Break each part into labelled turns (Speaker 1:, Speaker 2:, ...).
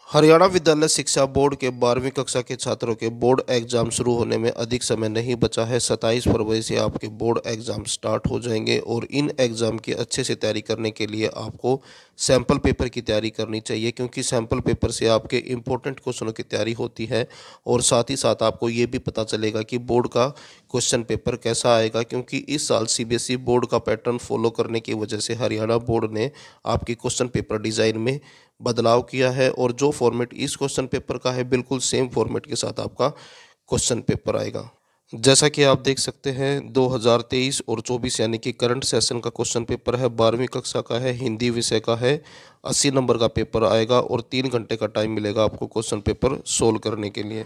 Speaker 1: हरियाणा विद्यालय शिक्षा बोर्ड के 12वीं कक्षा के छात्रों के बोर्ड एग्जाम शुरू होने में अधिक समय नहीं बचा है। 27 फरवरी से आपके बोर्ड एग्जाम स्टार्ट हो जाएंगे और इन एग्ज़ाम की अच्छे से तैयारी करने के लिए आपको सैम्पल पेपर की तैयारी करनी चाहिए, क्योंकि सैम्पल पेपर से आपके इम्पोर्टेंट क्वेश्चनों की तैयारी होती है और साथ ही साथ आपको ये भी पता चलेगा कि बोर्ड का क्वेश्चन पेपर कैसा आएगा। क्योंकि इस साल सीबीएसई बोर्ड का पैटर्न फॉलो करने की वजह से हरियाणा बोर्ड ने आपकी क्वेश्चन पेपर डिज़ाइन में बदलाव किया है और जो फॉर्मेट इस क्वेश्चन पेपर का है बिल्कुल सेम फॉर्मेट के साथ आपका क्वेश्चन पेपर आएगा। जैसा कि आप देख सकते हैं 2023 और 24 यानी कि करंट सेशन का क्वेश्चन पेपर है, 12वीं कक्षा का है, हिंदी विषय का है, 80 नंबर का पेपर आएगा और 3 घंटे का टाइम मिलेगा आपको क्वेश्चन पेपर सोल्व करने के लिए।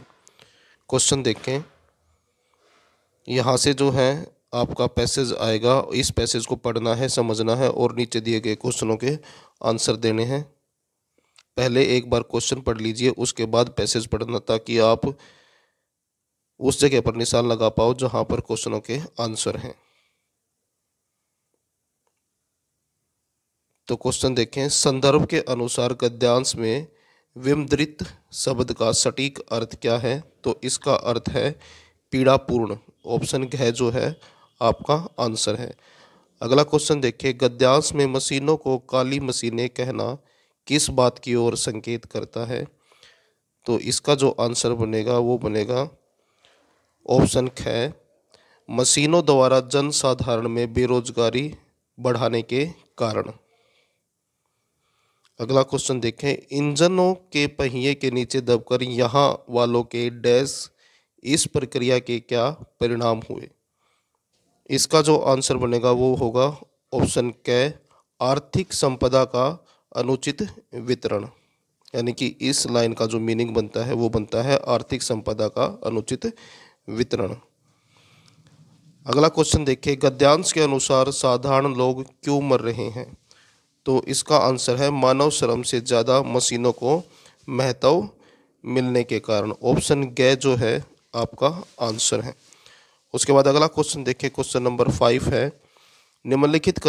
Speaker 1: क्वेश्चन देखें, यहाँ से जो है आपका पैसेज आएगा, इस पैसेज को पढ़ना है, समझना है और नीचे दिए गए क्वेश्चनों के आंसर देने हैं। पहले एक बार क्वेश्चन पढ़ लीजिए, उसके बाद पैसेज पढ़ना, ताकि आप उस जगह पर निशान लगा पाओ जहां पर क्वेश्चनों के आंसर हैं। तो क्वेश्चन देखें, संदर्भ के अनुसार गद्यांश में विमद्रित शब्द का सटीक अर्थ क्या है? तो इसका अर्थ है पीड़ापूर्ण। ऑप्शन घ जो है आपका आंसर है। अगला क्वेश्चन देखिए, गद्यांश में मशीनों को काली मशीनें कहना किस बात की ओर संकेत करता है? तो इसका जो आंसर बनेगा वो बनेगा ऑप्शन ख, मशीनों द्वारा जनसाधारण में बेरोजगारी बढ़ाने के कारण। अगला क्वेश्चन देखें, इंजनों के पहिए के नीचे दबकर यहाँ वालों के डैश इस प्रक्रिया के क्या परिणाम हुए? इसका जो आंसर बनेगा वो होगा ऑप्शन क, आर्थिक संपदा का अनुचित वितरण। यानी कि इस लाइन का जो मीनिंग बनता है वो बनता है आर्थिक संपदा का अनुचित वितरण। अगला क्वेश्चन देखिए, गद्यांश के अनुसार साधारण लोग क्यों मर रहे हैं? तो इसका आंसर है मानव श्रम से ज़्यादा मशीनों को महत्व मिलने के कारण। ऑप्शन ग जो है आपका आंसर है। उसके बाद अगला क्वेश्चन देखिए, क्वेश्चन नंबर 5 है, निम्नलिखित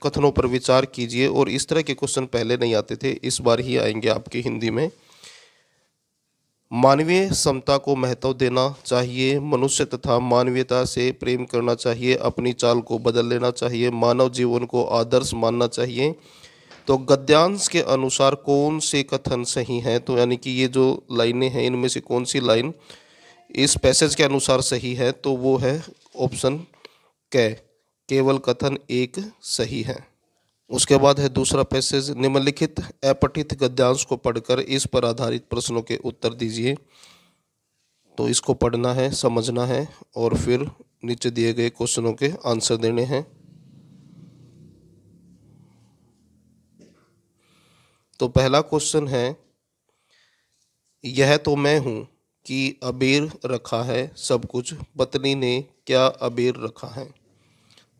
Speaker 1: कथनों पर विचार कीजिए। और इस तरह के क्वेश्चन पहले नहीं आते थे, इस बार ही आएंगे आपकी हिंदी में। मानवीय समता को महत्व देना चाहिए, मनुष्य तथा मानवीयता से प्रेम करना चाहिए, अपनी चाल को बदल लेना चाहिए, मानव जीवन को आदर्श मानना चाहिए। तो गद्यांश के अनुसार कौन से कथन सही हैं? तो यानी कि ये जो लाइनें हैं इनमें से कौन सी लाइन इस पैसेज के अनुसार सही है? तो वो है ऑप्शन क, केवल कथन एक सही है। उसके बाद है दूसरा पैसेज, निम्नलिखित अपठित गद्यांश को पढ़कर इस पर आधारित प्रश्नों के उत्तर दीजिए। तो इसको पढ़ना है, समझना है और फिर नीचे दिए गए क्वेश्चनों के आंसर देने हैं। तो पहला क्वेश्चन है, यह तो मैं हूँ कि अबीर रखा है सब कुछ, पत्नी ने क्या अबीर रखा है?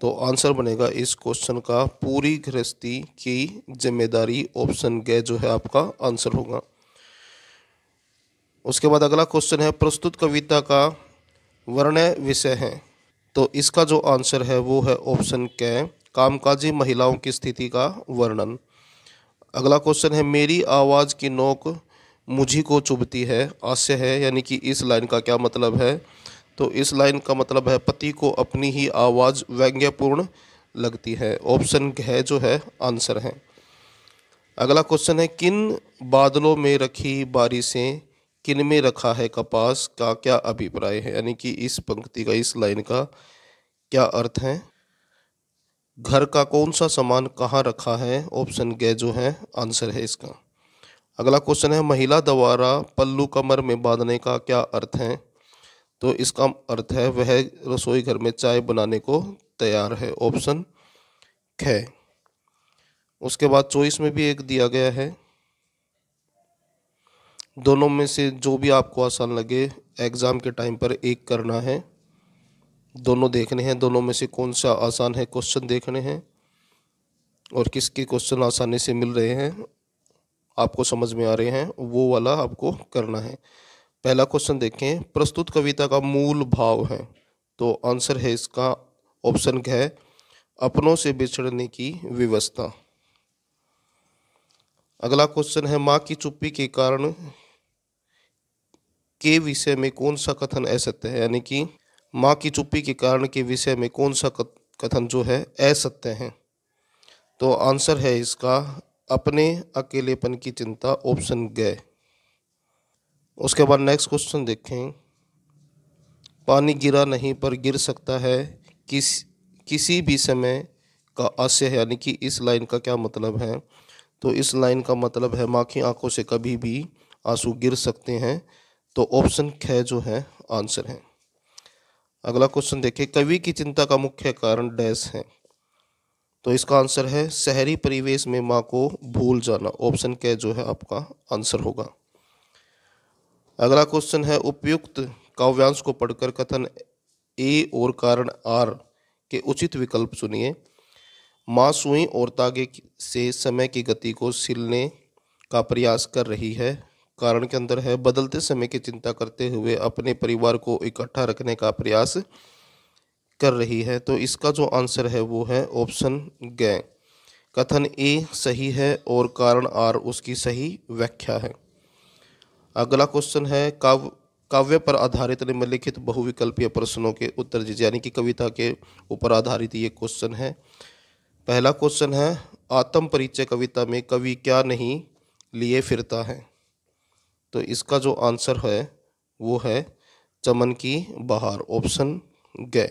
Speaker 1: तो आंसर बनेगा इस क्वेश्चन का पूरी गृहस्थी की जिम्मेदारी। ऑप्शन ग जो है आपका आंसर होगा। उसके बाद अगला क्वेश्चन है, प्रस्तुत कविता का वर्ण्य विषय है। तो इसका जो आंसर है वो है ऑप्शन क, कामकाजी महिलाओं की स्थिति का वर्णन। अगला क्वेश्चन है, मेरी आवाज़ की नोक मुझी को चुभती है, हास्य है। यानी कि इस लाइन का क्या मतलब है? तो इस लाइन का मतलब है पति को अपनी ही आवाज़ व्यंग्यपूर्ण लगती है। ऑप्शन घ जो है आंसर है। अगला क्वेश्चन है, किन बादलों में रखी बारिशें, किन में रखा है कपास का क्या अभिप्राय है? यानी कि इस पंक्ति का, इस लाइन का क्या अर्थ है? घर का कौन सा सामान कहाँ रखा है? ऑप्शन ग जो है आंसर है इसका। अगला क्वेश्चन है, महिला द्वारा पल्लू कमर में बांधने का क्या अर्थ है? तो इसका अर्थ है वह रसोई घर में चाय बनाने को तैयार है। ऑप्शन ख। उसके बाद चॉइस में भी एक दिया गया है, दोनों में से जो भी आपको आसान लगे एग्ज़ाम के टाइम पर एक करना है। दोनों देखने हैं, दोनों में से कौन सा आसान है क्वेश्चन देखने हैं और किसके क्वेश्चन आसानी से मिल रहे हैं, आपको समझ में आ रहे हैं, वो वाला आपको करना है। पहला क्वेश्चन देखें, प्रस्तुत कविता का मूल भाव है। तो आंसर है इसका ऑप्शन घ, अपनों से बिछड़ने की व्यवस्था। अगला क्वेश्चन है माँ की चुप्पी के कारण के विषय में कौन सा कथन असत्य है, यानी कि माँ की चुप्पी के कारण के विषय में कौन सा कथन जो है असत्य है। तो आंसर है इसका अपने अकेलेपन की चिंता, ऑप्शन ग। उसके बाद नेक्स्ट क्वेश्चन देखें। पानी गिरा नहीं पर गिर सकता है किसी भी समय का आशय है, यानी कि इस लाइन का क्या मतलब है। तो इस लाइन का मतलब है माँ की आंखों से कभी भी आंसू गिर सकते हैं। तो ऑप्शन ख जो है आंसर है। अगला क्वेश्चन देखिए, कवि की चिंता का मुख्य कारण डैश है। तो इसका आंसर है शहरी परिवेश में माँ को भूल जाना, ऑप्शन क जो है आपका आंसर होगा। अगला क्वेश्चन है उपयुक्त काव्यांश को पढ़कर कथन ए और कारण आर के उचित विकल्प चुनिए। माँ सुई और तागे से समय की गति को सिलने का प्रयास कर रही है। कारण के अंदर है बदलते समय की चिंता करते हुए अपने परिवार को इकट्ठा रखने का प्रयास कर रही है। तो इसका जो आंसर है वो है ऑप्शन ग। कथन ए सही है और कारण आर उसकी सही व्याख्या है। अगला क्वेश्चन है काव्य पर आधारित निम्नलिखित बहुविकल्पीय प्रश्नों के उत्तर दीजिए, यानी कि कविता के ऊपर आधारित ये क्वेश्चन है। पहला क्वेश्चन है आत्म परिचय कविता में कवि क्या नहीं लिए फिरता है। तो इसका जो आंसर है वो है चमन की बहार, ऑप्शन ग।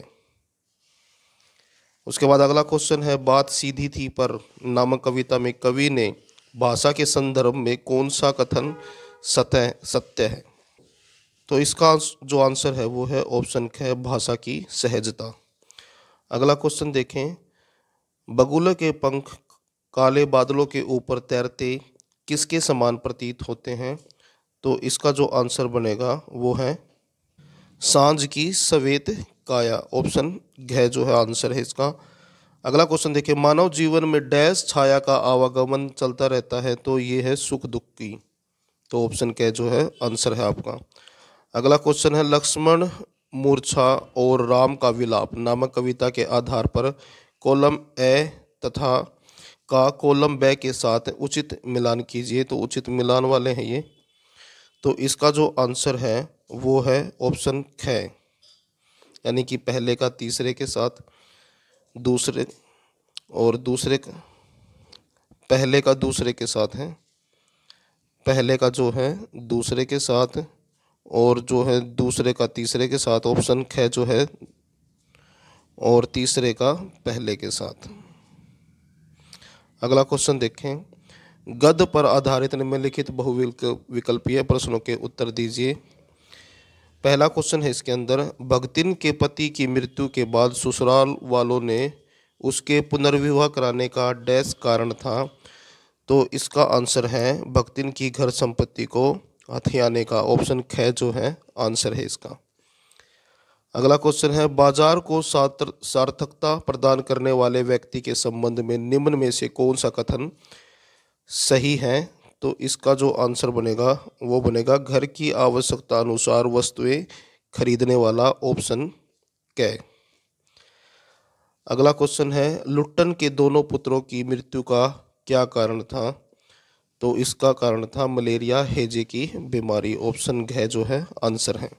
Speaker 1: उसके बाद अगला क्वेश्चन है बात सीधी थी पर नामक कविता में कवि ने भाषा के संदर्भ में कौन सा कथन सत्य है। तो इसका जो आंसर है वो है ऑप्शन ख भाषा की सहजता। अगला क्वेश्चन देखें, बगुले के पंख काले बादलों के ऊपर तैरते किसके समान प्रतीत होते हैं। तो इसका जो आंसर बनेगा वो है सांझ की सवेत काया, ऑप्शन घ जो है आंसर है इसका। अगला क्वेश्चन देखिए, मानव जीवन में डैश छाया का आवागमन चलता रहता है। तो ये है सुख दुख की। तो ऑप्शन क जो है आंसर है आपका। अगला क्वेश्चन है लक्ष्मण मूर्छा और राम का विलाप नामक कविता के आधार पर कॉलम ए तथा का कॉलम ब के साथ उचित मिलान कीजिए। तो उचित मिलान वाले हैं ये। तो इसका जो आंसर है वो है ऑप्शन ख, यानी कि पहले का तीसरे के साथ, दूसरे और दूसरे का पहले का दूसरे के साथ है, पहले का जो है दूसरे के साथ और जो है दूसरे का तीसरे के साथ, ऑप्शन ख जो है, और तीसरे का पहले के साथ। अगला क्वेश्चन देखें, गद्य पर आधारित निम्नलिखित बहुविकल्पीय प्रश्नों के उत्तर दीजिए। पहला क्वेश्चन है इसके अंदर, भगतिन के पति की मृत्यु के बाद ससुराल वालों ने उसके पुनर्विवाह कराने का डैश कारण था। तो इसका आंसर है भगतिन की घर संपत्ति को हथियाने का, ऑप्शन ख जो है आंसर है इसका। अगला क्वेश्चन है बाजार को सार्थकता प्रदान करने वाले व्यक्ति के संबंध में निम्न में से कौन सा कथन सही है। तो इसका जो आंसर बनेगा वो बनेगा घर की आवश्यकता अनुसार वस्तुएं खरीदने वाला, ऑप्शन क। अगला क्वेश्चन है लुट्टन के दोनों पुत्रों की मृत्यु का क्या कारण था। तो इसका कारण था मलेरिया हैजे की बीमारी, ऑप्शन घ जो है आंसर है।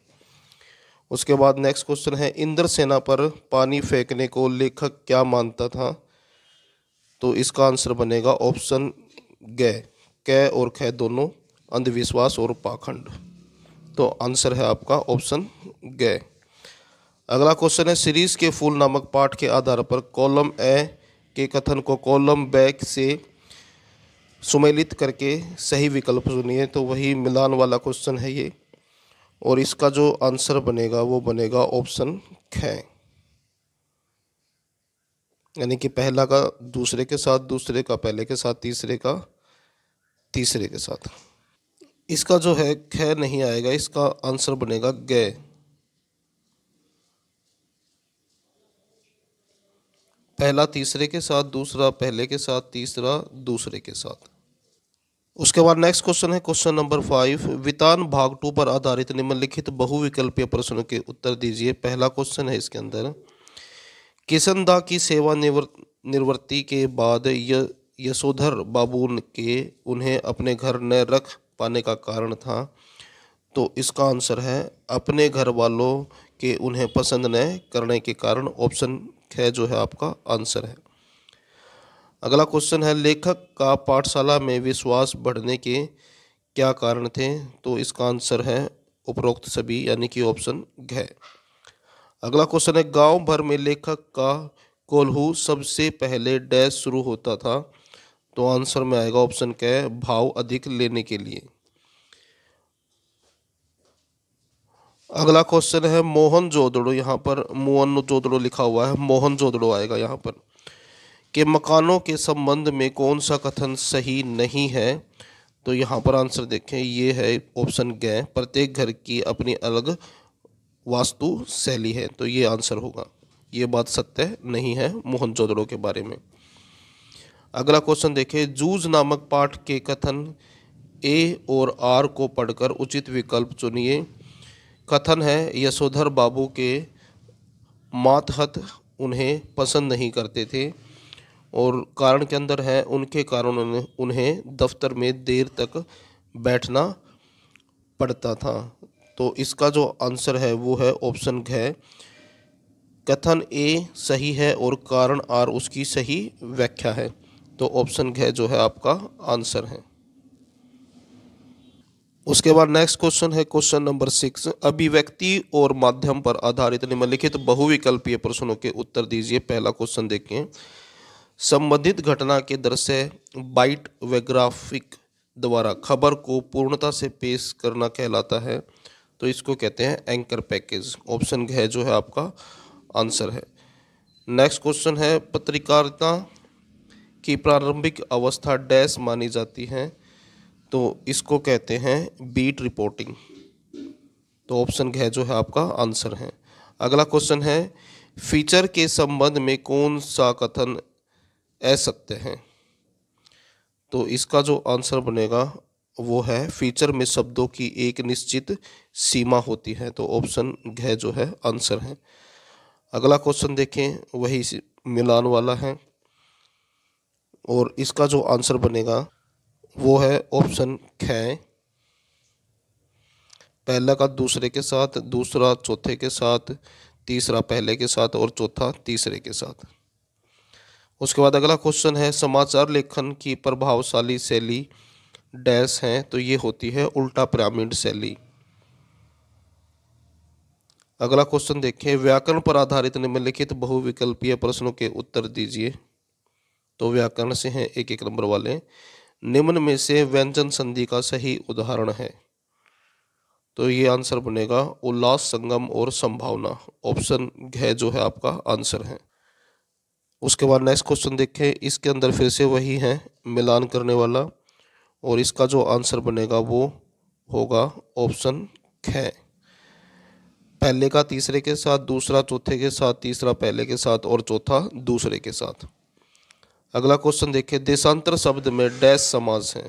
Speaker 1: उसके बाद नेक्स्ट क्वेश्चन है इंद्रसेना पर पानी फेंकने को लेखक क्या मानता था। तो इसका आंसर बनेगा ऑप्शन ग, क और ख दोनों अंधविश्वास और पाखंड। तो आंसर है आपका ऑप्शन ग। अगला क्वेश्चन है सीरीज के फूल नामक पाठ के आधार पर कॉलम ए के कथन को कॉलम ब से सुमेलित करके सही विकल्प चुनिए। तो वही मिलान वाला क्वेश्चन है ये, और इसका जो आंसर बनेगा वो बनेगा ऑप्शन ख, यानी कि पहला का दूसरे के साथ, दूसरे का पहले के साथ, तीसरे का तीसरे के साथ। इसका जो है ख नहीं आएगा, इसका आंसर बनेगा ग। पहला तीसरे के साथ, दूसरा पहले के साथ, तीसरा दूसरे के साथ। उसके बाद नेक्स्ट क्वेश्चन है क्वेश्चन नंबर 5, वितान भाग 2 पर आधारित निम्नलिखित बहुविकल्पीय प्रश्नों के उत्तर दीजिए। पहला क्वेश्चन है इसके अंदर, किशनदा की सेवा निवृत्ति के बाद यशोधर बाबू के उन्हें अपने घर न रख पाने का कारण था। तो इसका आंसर है अपने घर वालों के उन्हें पसंद न करने के कारण। ऑप्शन ख जो है आपका आंसर है। अगला क्वेश्चन है लेखक का पाठशाला में विश्वास बढ़ने के क्या कारण थे। तो इसका आंसर है उपरोक्त सभी, यानी कि ऑप्शन घ। अगला क्वेश्चन है गांव भर में लेखक का कोल्हू सबसे पहले डैश शुरू होता था। तो आंसर में आएगा ऑप्शन क भाव अधिक लेने के लिए। अगला क्वेश्चन है मोहनजोदड़ो, यहाँ पर मोहनजोदड़ो लिखा हुआ है, मोहनजोदड़ो आएगा यहाँ पर, के मकानों के संबंध में कौन सा कथन सही नहीं है। तो यहाँ पर आंसर देखें, ये है ऑप्शन ग, प्रत्येक घर की अपनी अलग वास्तु शैली है। तो ये आंसर होगा, ये बात सत्य नहीं है मोहनजोदड़ो के बारे में। अगला क्वेश्चन देखें, जूझ नामक पाठ के कथन ए और आर को पढ़कर उचित विकल्प चुनिए। कथन है यशोधर बाबू के मातहत उन्हें पसंद नहीं करते थे, और कारण के अंदर है उनके कारण उन्हें दफ्तर में देर तक बैठना पड़ता था। तो इसका जो आंसर है वो है ऑप्शन घ, कथन ए सही है और कारण आर उसकी सही व्याख्या है। तो ऑप्शन घ जो है आपका आंसर है। उसके बाद नेक्स्ट क्वेश्चन है क्वेश्चन नंबर 6, अभिव्यक्ति और माध्यम पर आधारित निम्नलिखित बहुविकल्पीय प्रश्नों के उत्तर दीजिए। पहला क्वेश्चन देखें, संबंधित घटना के दृश्य बाइट व ग्राफिक द्वारा खबर को पूर्णता से पेश करना कहलाता है। तो इसको कहते हैं एंकर पैकेज। ऑप्शन घ जो है आपका आंसर है। नेक्स्ट क्वेश्चन है, पत्रकारिता की प्रारंभिक अवस्था डैश मानी जाती है। तो इसको कहते हैं बीट रिपोर्टिंग। तो ऑप्शन घ जो है आपका आंसर है। अगला क्वेश्चन है, फीचर के संबंध में कौन सा कथन असत्य है। तो इसका जो आंसर बनेगा वो है फीचर में शब्दों की एक निश्चित सीमा होती है। तो ऑप्शन घ जो है आंसर है। अगला क्वेश्चन देखें, वही मिलान वाला है, और इसका जो आंसर बनेगा वो है ऑप्शन ख, पहला का दूसरे के साथ, दूसरा चौथे के साथ, तीसरा पहले के साथ और चौथा तीसरे के साथ। उसके बाद अगला क्वेश्चन है, समाचार लेखन की प्रभावशाली शैली डैश है। तो ये होती है उल्टा पिरामिड शैली। अगला क्वेश्चन देखें, व्याकरण पर आधारित निम्नलिखित बहुविकल्पीय प्रश्नों के उत्तर दीजिए। तो व्याकरण से हैं एक एक नंबर वाले, निम्न में से व्यंजन संधि का सही उदाहरण है। तो ये आंसर बनेगा उल्लास, संगम और संभावना। ऑप्शन घ जो है आपका आंसर है। उसके बाद नेक्स्ट क्वेश्चन देखें, इसके अंदर फिर से वही है मिलान करने वाला, और इसका जो आंसर बनेगा वो होगा ऑप्शन ख, पहले का तीसरे के साथ, दूसरा चौथे के साथ, तीसरा पहले के साथ और चौथा दूसरे के साथ। अगला क्वेश्चन देखें, देशांतर शब्द में डैश समास है।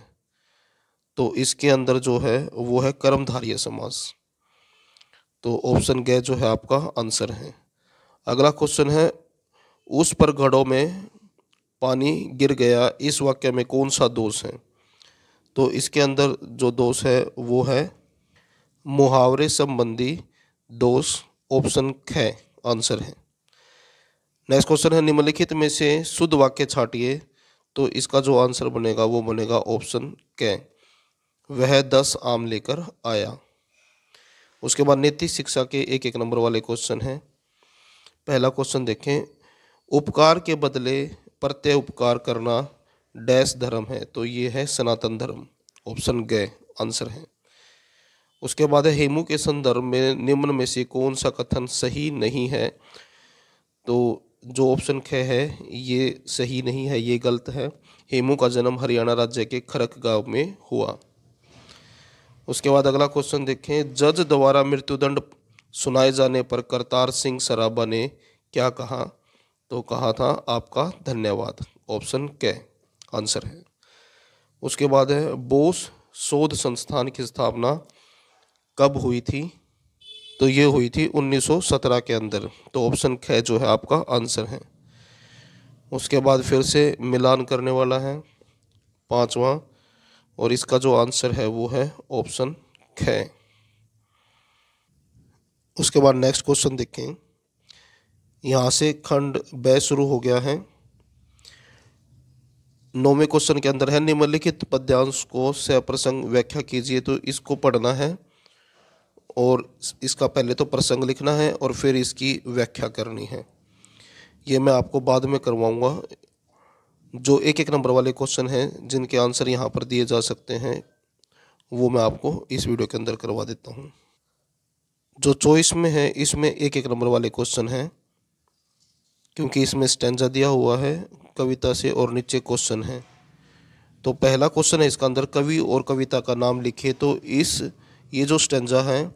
Speaker 1: तो इसके अंदर जो है वो है कर्मधारय समास। तो ऑप्शन ग जो है आपका आंसर है। अगला क्वेश्चन है, उस पर घड़ों में पानी गिर गया, इस वाक्य में कौन सा दोष है। तो इसके अंदर जो दोष है वो है मुहावरे संबंधी दोष। ऑप्शन ख आंसर है। नेक्स्ट क्वेश्चन है, निम्नलिखित में से शुद्ध वाक्य छांटिए। तो इसका जो आंसर बनेगा वो बनेगा ऑप्शन क, वह 10 आम लेकर आया। उसके बाद नैतिक शिक्षा के एक एक नंबर वाले क्वेश्चन हैं। पहला क्वेश्चन देखें, उपकार के बदले प्रत्यय उपकार करना डैश धर्म है। तो ये है सनातन धर्म। ऑप्शन ग आंसर है। उसके बाद है, हेमू के संदर्भ में निम्न में से कौन सा कथन सही नहीं है। तो जो ऑप्शन ख है ये सही नहीं है, ये गलत है। हेमू का जन्म हरियाणा राज्य के खरक गांव में हुआ। उसके बाद अगला क्वेश्चन देखें, जज द्वारा मृत्युदंड सुनाए जाने पर करतार सिंह सराबा ने क्या कहा। तो कहा था आपका धन्यवाद। ऑप्शन क आंसर है। उसके बाद है, बोस शोध संस्थान की स्थापना कब हुई थी। तो ये हुई थी 1917 के अंदर। तो ऑप्शन ख जो है आपका आंसर है। उसके बाद फिर से मिलान करने वाला है पांचवा, और इसका जो आंसर है वो है ऑप्शन ख। उसके बाद नेक्स्ट क्वेश्चन देखें। यहाँ से खंड ब शुरू हो गया है। 9वें क्वेश्चन के अंदर है निम्नलिखित पद्यांश को सप्रसंग व्याख्या कीजिए। तो इसको पढ़ना है और इसका पहले तो प्रसंग लिखना है और फिर इसकी व्याख्या करनी है। ये मैं आपको बाद में करवाऊंगा। जो एक एक नंबर वाले क्वेश्चन हैं जिनके आंसर यहाँ पर दिए जा सकते हैं वो मैं आपको इस वीडियो के अंदर करवा देता हूँ। जो चॉइस में है इसमें एक एक नंबर वाले क्वेश्चन हैं, क्योंकि इसमें स्टैंजा दिया हुआ है कविता से और नीचे क्वेश्चन है। तो पहला क्वेश्चन है इसका अंदर कवि और कविता का नाम लिखे। तो ये जो स्टैंजा है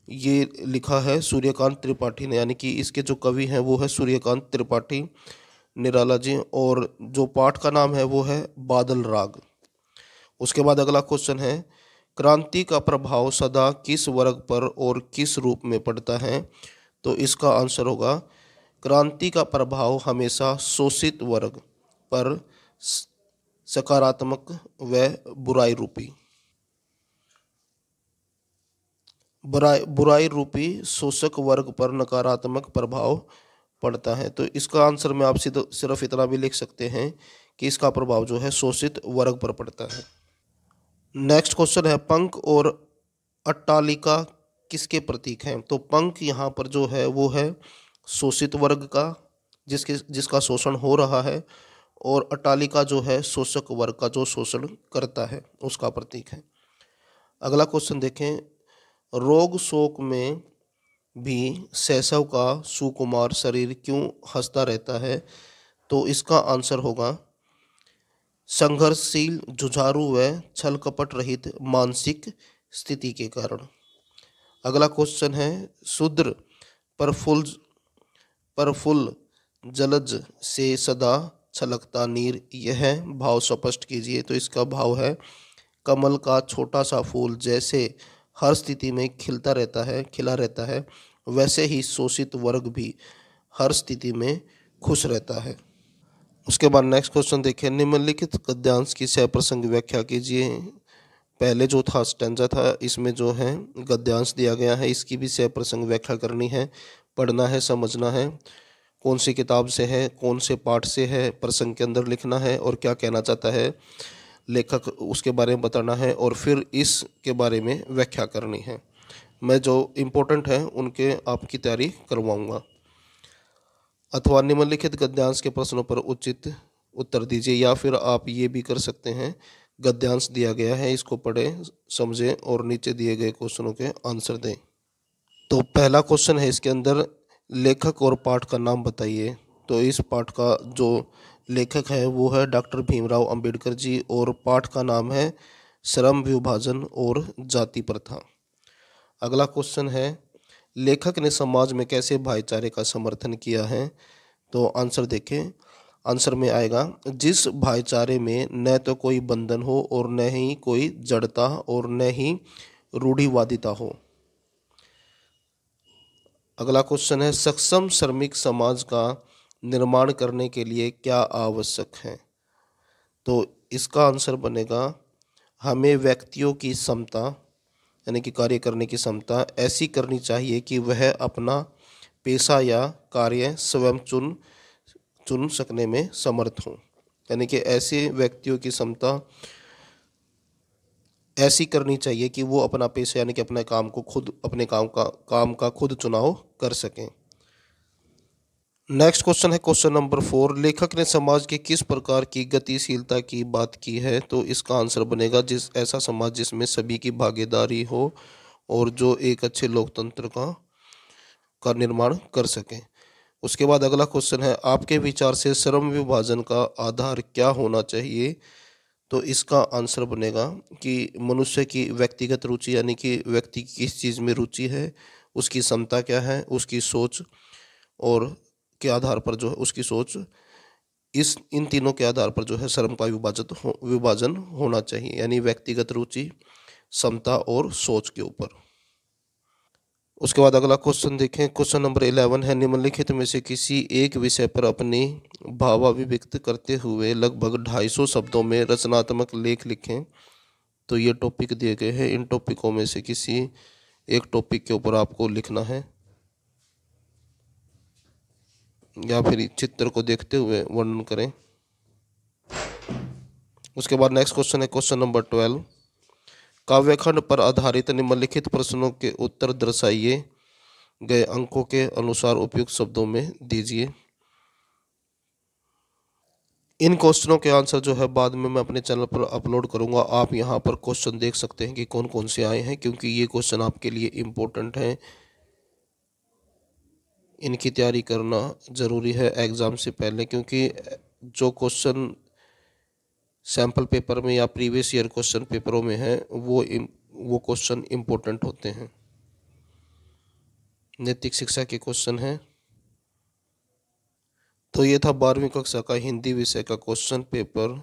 Speaker 1: ये लिखा है सूर्यकांत त्रिपाठी ने, यानी कि इसके जो कवि हैं वो है सूर्यकांत त्रिपाठी निराला जी, और जो पाठ का नाम है वो है बादल राग। उसके बाद अगला क्वेश्चन है क्रांति का प्रभाव सदा किस वर्ग पर और किस रूप में पड़ता है। तो इसका आंसर होगा क्रांति का प्रभाव हमेशा शोषित वर्ग पर सकारात्मक व बुराई रूपी शोषक वर्ग पर नकारात्मक प्रभाव पड़ता है। तो इसका आंसर में आप सिर्फ इतना भी लिख सकते हैं कि इसका प्रभाव जो है शोषित वर्ग पर पड़ता है। नेक्स्ट क्वेश्चन है पंख और अट्टालिका किसके प्रतीक हैं। तो पंख यहाँ पर जो है वो है शोषित वर्ग का, जिसका शोषण हो रहा है, और अट्टालिका जो है शोषक वर्ग का जो शोषण करता है उसका प्रतीक है। अगला क्वेश्चन देखें। रोग शोक में भी शैशव का सुकुमार शरीर क्यों हंसता रहता है। तो इसका आंसर होगा संघर्षशील जुझारू व छल कपट रहित मानसिक स्थिति के कारण। अगला क्वेश्चन है शूद्र प्रफुल्ल जलज से सदा छलकता नीर, यह भाव स्पष्ट कीजिए। तो इसका भाव है कमल का छोटा सा फूल जैसे हर स्थिति में खिला रहता है, वैसे ही शोषित वर्ग भी हर स्थिति में खुश रहता है। उसके बाद नेक्स्ट क्वेश्चन देखें। निम्नलिखित गद्यांश की सप्रसंग व्याख्या कीजिए। पहले जो था स्टैंजा था, इसमें जो है गद्यांश दिया गया है, इसकी भी सप्रसंग व्याख्या करनी है, पढ़ना है, समझना है, कौन सी किताब से है, कौन से पाठ से है, प्रसंग के अंदर लिखना है और क्या कहना चाहता है लेखक उसके बारे में बताना है, और फिर इसके बारे में व्याख्या करनी है। मैं जो इम्पोर्टेंट है उनके आपकी तैयारी करवाऊँगा। अथवा निम्नलिखित गद्यांश के प्रश्नों पर उचित उत्तर दीजिए, या फिर आप ये भी कर सकते हैं गद्यांश दिया गया है इसको पढ़ें, समझें और नीचे दिए गए क्वेश्चनों के आंसर दें। तो पहला क्वेश्चन है इसके अंदर लेखक और पाठ का नाम बताइए। तो इस पाठ का जो लेखक है वो है डॉक्टर भीमराव अंबेडकर जी, और पाठ का नाम है श्रम विभाजन और जाति प्रथा। अगला क्वेश्चन है लेखक ने समाज में कैसे भाईचारे का समर्थन किया है। तो आंसर देखें। आंसर में आएगा जिस भाईचारे में न तो कोई बंधन हो और न ही कोई जड़ता और न ही रूढ़िवादिता हो। अगला क्वेश्चन है सक्षम श्रमिक समाज का निर्माण करने के लिए क्या आवश्यक है। तो इसका आंसर बनेगा हमें व्यक्तियों की क्षमता, यानी कि कार्य करने की क्षमता ऐसी करनी चाहिए कि वह अपना पेशा या कार्य स्वयं चुन सकने में समर्थ हों। यानी कि ऐसे व्यक्तियों की क्षमता ऐसी करनी चाहिए कि वो अपना पेशा यानी कि अपने काम को खुद काम का खुद चुनाव कर सकें। नेक्स्ट क्वेश्चन है क्वेश्चन नंबर 4। लेखक ने समाज के किस प्रकार की गतिशीलता की बात की है। तो इसका आंसर बनेगा ऐसा समाज जिसमें सभी की भागीदारी हो और जो एक अच्छे लोकतंत्र का निर्माण कर सके। उसके बाद अगला क्वेश्चन है आपके विचार से श्रम विभाजन का आधार क्या होना चाहिए। तो इसका आंसर बनेगा कि मनुष्य की व्यक्तिगत रुचि, यानी कि व्यक्ति किस चीज़ में रुचि है, उसकी क्षमता क्या है, उसकी सोच और के आधार पर जो है उसकी सोच, इन तीनों के आधार पर जो है श्रम का विभाजन होना चाहिए, यानी व्यक्तिगत रुचि, क्षमता और सोच के ऊपर। उसके बाद अगला क्वेश्चन देखें। क्वेश्चन नंबर 11 है, निम्नलिखित में से किसी एक विषय पर अपनी भावाभिव्यक्त करते हुए लगभग 250 शब्दों में रचनात्मक लेख लिखें। तो ये टॉपिक दिए गए हैं, इन टॉपिकों में से किसी एक टॉपिक के ऊपर आपको लिखना है या फिर चित्र को देखते हुए वर्णन करें। उसके बाद नेक्स्ट क्वेश्चन है क्वेश्चन नंबर 12, काव्यखंड पर आधारित निम्नलिखित प्रश्नों के उत्तर दर्शाइए गए अंकों के अनुसार उपयुक्त शब्दों में दीजिए। इन क्वेश्चनों के आंसर जो है बाद में मैं अपने चैनल पर अपलोड करूंगा। आप यहां पर क्वेश्चन देख सकते हैं कि कौन कौन से आए हैं, क्योंकि ये क्वेश्चन आपके लिए इम्पोर्टेंट हैं। इनकी तैयारी करना ज़रूरी है एग्ज़ाम से पहले, क्योंकि जो क्वेश्चन सैम्पल पेपर में या प्रीवियस ईयर क्वेश्चन पेपरों में है वो क्वेश्चन इम्पोर्टेंट होते हैं। नैतिक शिक्षा के क्वेश्चन हैं। तो ये था 12वीं कक्षा का हिंदी विषय का क्वेश्चन पेपर